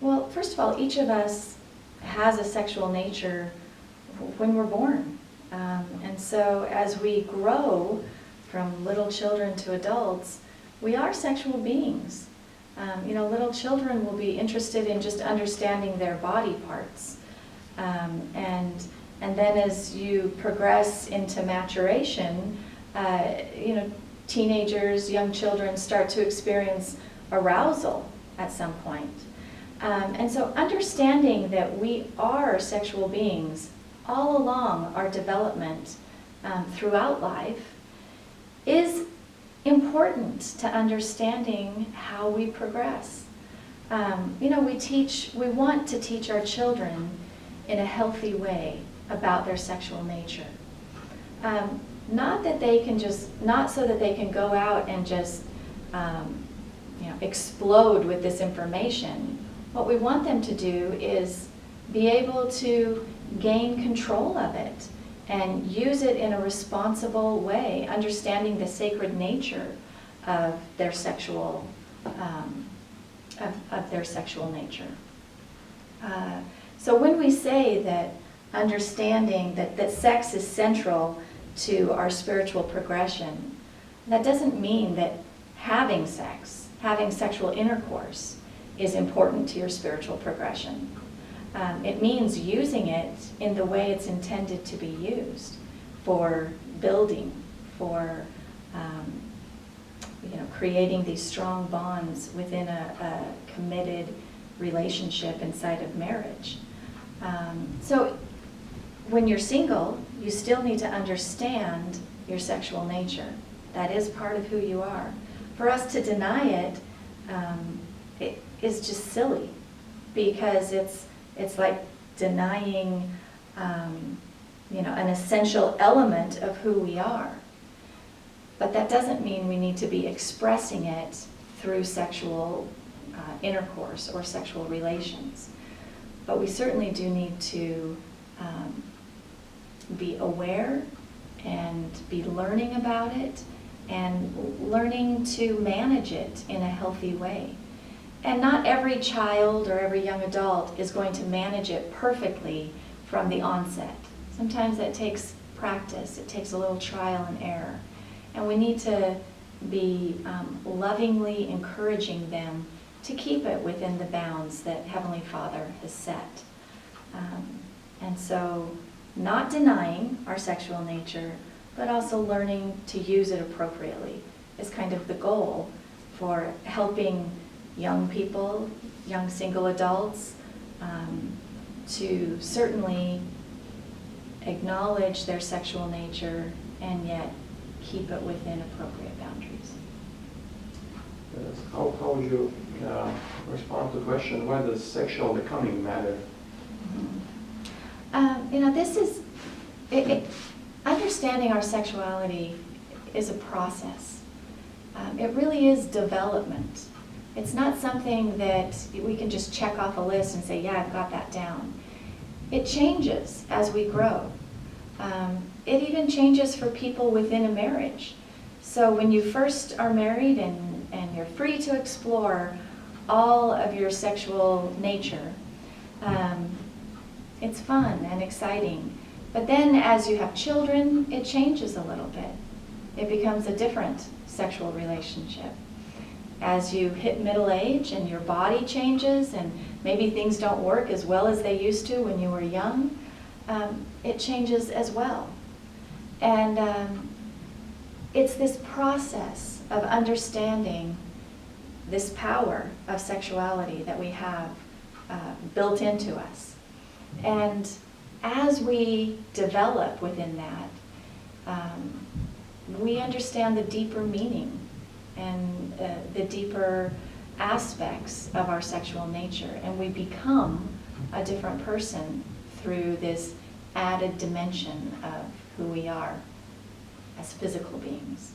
Well, first of all, each of us has a sexual nature when we're born. And so as we grow from little children to adults, we are sexual beings. Little children will be interested in just understanding their body parts. And then as you progress into maturation, teenagers, young children start to experience arousal at some point. And so understanding that we are sexual beings all along our development throughout life is important to understanding how we progress. We want to teach our children in a healthy way about their sexual nature. Not so that they can go out and just explode with this information. What we want them to do is be able to gain control of it and use it in a responsible way, understanding the sacred nature of their sexual nature. So when we say that understanding that sex is central to our spiritual progression, that doesn't mean that having sexual intercourse is important to your spiritual progression. It means using it in the way it's intended to be used, for building, for creating these strong bonds within a committed relationship inside of marriage. So when you're single, you still need to understand your sexual nature. That is part of who you are. For us to deny it, it is just silly, because it's like denying an essential element of who we are. But that doesn't mean we need to be expressing it through sexual intercourse or sexual relations. But we certainly do need to be aware and be learning about it and learning to manage it in a healthy way. And not every child or every young adult is going to manage it perfectly from the onset. Sometimes that takes practice. It takes a little trial and error. And we need to be lovingly encouraging them to keep it within the bounds that Heavenly Father has set. And so not denying our sexual nature, but also learning to use it appropriately is kind of the goal for helping young people, young single adults, to certainly acknowledge their sexual nature and yet keep it within appropriate boundaries. Yes. How would you respond to the question, why does sexual becoming matter? This is, understanding our sexuality is a process. It really is development. It's not something that we can just check off a list and say, yeah, I've got that down. It changes as we grow. It even changes for people within a marriage. So when you first are married and you're free to explore all of your sexual nature, it's fun and exciting. But then as you have children, it changes a little bit. It becomes a different sexual relationship. As you hit middle age and your body changes and maybe things don't work as well as they used to when you were young, it changes as well. And it's this process of understanding this power of sexuality that we have built into us. And as we develop within that, we understand the deeper meaning and the deeper aspects of our sexual nature, and we become a different person through this added dimension of who we are as physical beings.